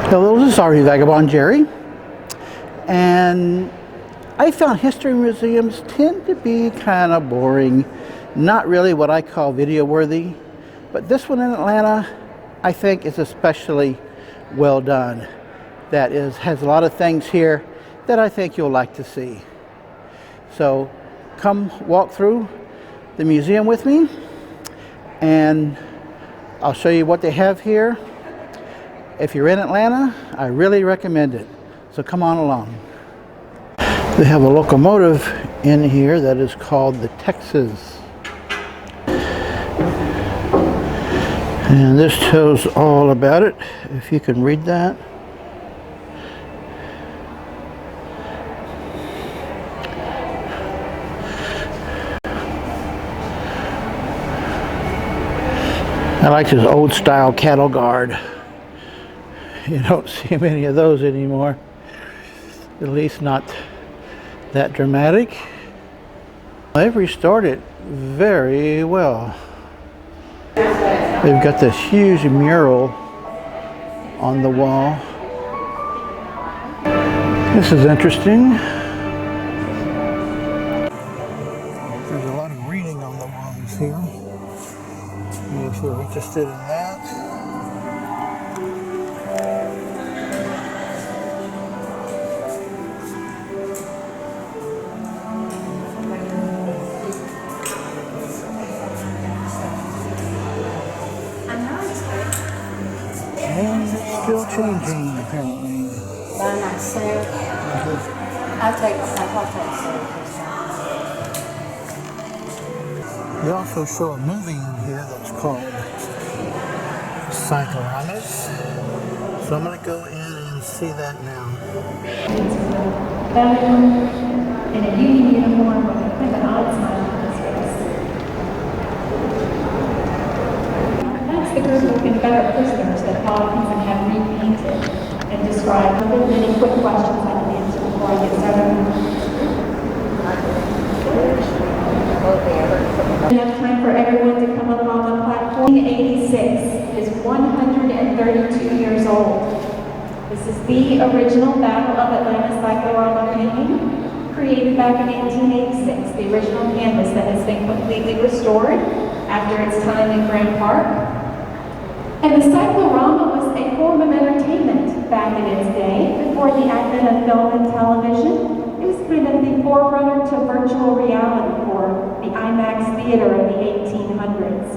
Hello, this is RV Vagabond Jerry, and I found history museums tend to be kind of boring, not really what I call video worthy, but this one in Atlanta I think is especially well done. That is, has a lot of things here that I think you'll like to see. So come walk through the museum with me and I'll show you what they have here. If you're in Atlanta, I really recommend it. So come on along. They have a locomotive in here that is called the Texas. And this tells all about it, if you can read that. I like this old style cattle guard. You don't see many of those anymore, at least not that dramatic. They've restored it very well. They've got this huge mural on the wall. This is interesting. There's a lot of reading on the walls here. If you're interested in that. And it's still changing, apparently. They also show a movie in here that's called Cycloramas. So I'm going to go in and see that now. In a union uniform with an odd smile on his face. That's the group of Confederate prisoners that Hawkinson had repainted and described. Are there many quick questions I can answer before I get started? We have time for everyone to come up on the platform. 1886 is 132 years old. This is the original Battle of Atlanta Cyclorama painting, created back in 1886, the original canvas that has been completely restored after its time in Grant Park. And the cyclorama was a form of entertainment back in its day, before the advent of film and television. It was kind of the forerunner to virtual reality for the IMAX theater of the 1800s.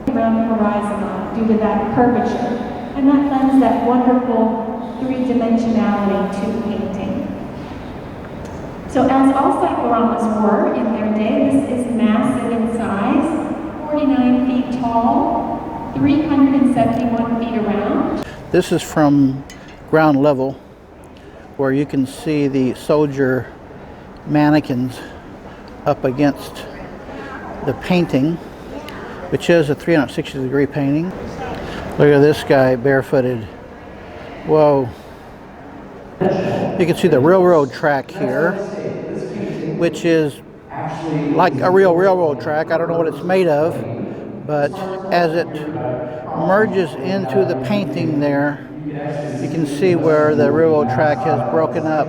Around the horizon due to that curvature, and that lends that wonderful three-dimensionality to painting. So as all cycloramas were in their day, this is massive in size, 49 feet tall, 371 feet around. This is from ground level, where you can see the soldier mannequins up against the painting, which is a 360-degree painting. Look at this guy barefooted. Whoa. You can see the railroad track here, which is like a real railroad track. I don't know what it's made of, but as it merges into the painting there, you can see where the railroad track has broken up.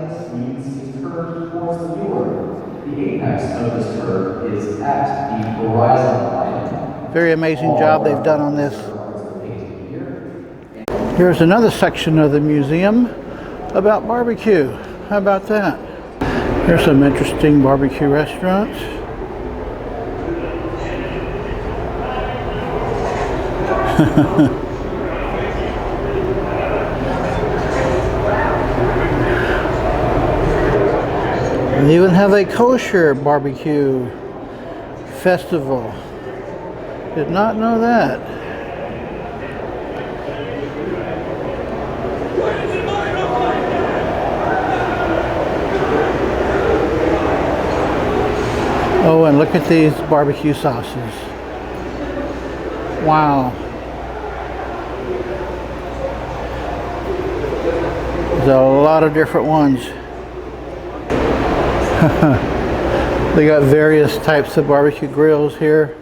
The apex of this curve is at the horizon line. Very amazing job they've done on this. Here's another section of the museum about barbecue. How about that? Here's some interesting barbecue restaurants. They even have a kosher barbecue festival. Did not know that. Oh, and look at these barbecue sauces. Wow. There's a lot of different ones. They got various types of barbecue grills here.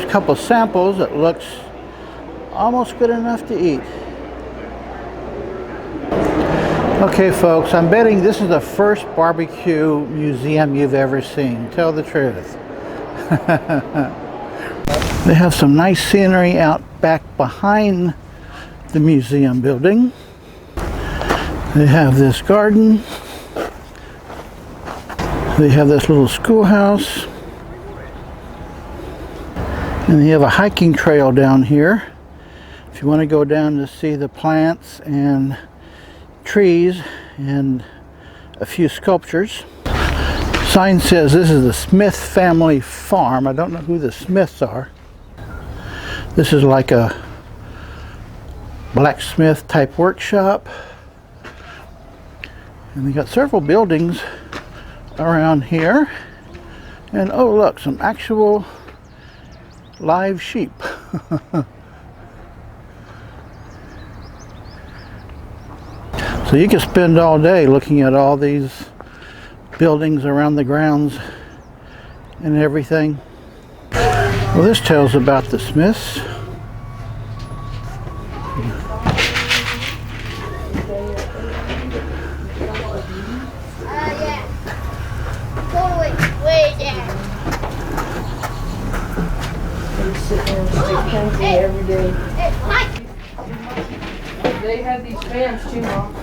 couple samples. It looks almost good enough to eat. Okay folks, I'm betting this is the first barbecue museum you've ever seen. Tell the truth. They have some nice scenery out back behind the museum building. They have this garden. They have this little schoolhouse. And they have a hiking trail down here. If you want to go down to see the plants and trees and a few sculptures. Sign says this is the Smith family farm. I don't know who the Smiths are. This is like a blacksmith type workshop. And we got several buildings around here. And oh look, some actual live sheep. So you can spend all day looking at all these buildings around the grounds and everything. Well, this tells about the Smiths. Every day. They had these fans too, Mom.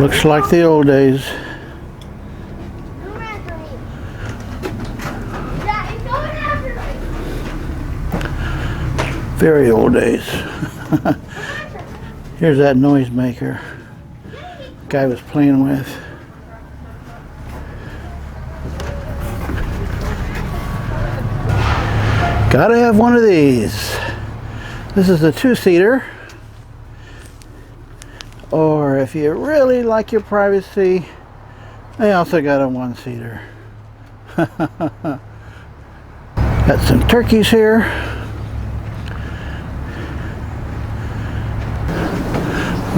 Looks like the old days. Very old days. Here's that noisemaker the guy was playing with. Gotta have one of these. This is a two-seater. Or if you really like your privacy, they also got a one-seater. Got some turkeys here.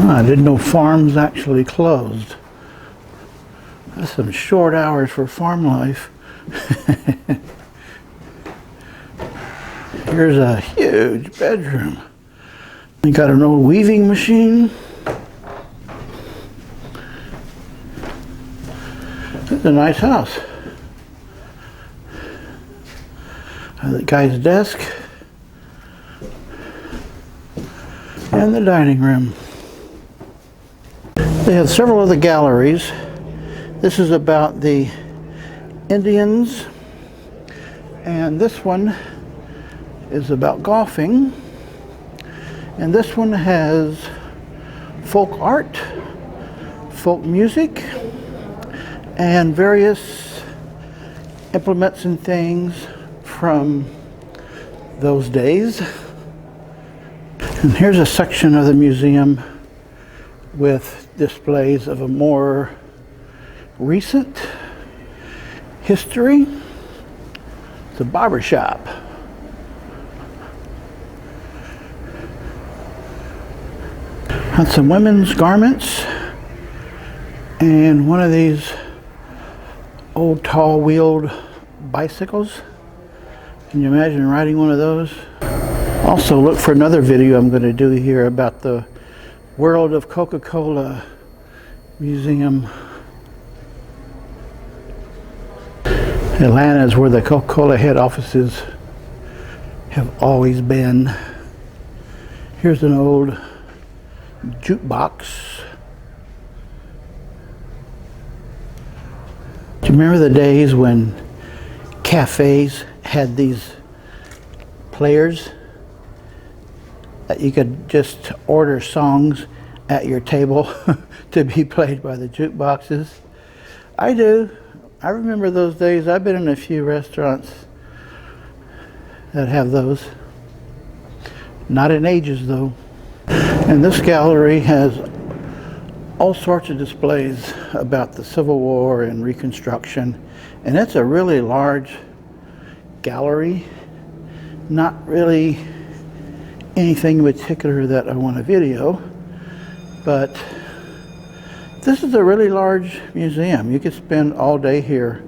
Oh, I didn't know farms actually closed. That's some short hours for farm life. Here's a huge bedroom. You got an old weaving machine. It's a nice house. The guy's desk and the dining room. They have several other galleries. This is about the Indians, and this one is about golfing, and this one has folk art, folk music, and various implements and things from those days. And here's a section of the museum with displays of a more recent history. It's a barber shop. Had some women's garments and one of these old tall wheeled bicycles. Can you imagine riding one of those? Also look for another video I'm going to do here about the World of Coca-Cola Museum. Atlanta is where the Coca-Cola head offices have always been. Here's an old jukebox. Do you remember the days when cafes had these players that you could just order songs at your table to be played by the jukeboxes? I do. I remember those days. I've been in a few restaurants that have those. Not in ages though. And this gallery has all sorts of displays about the Civil War and Reconstruction. And it's a really large gallery. Not really anything in particular that I want to video, but This is a really large museum. You could spend all day here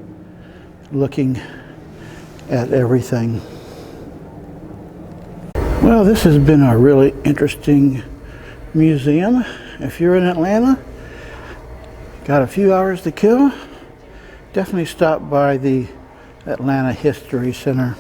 looking at everything. Well, this has been a really interesting museum. If you're in Atlanta, got a few hours to kill, definitely stop by the Atlanta History Center.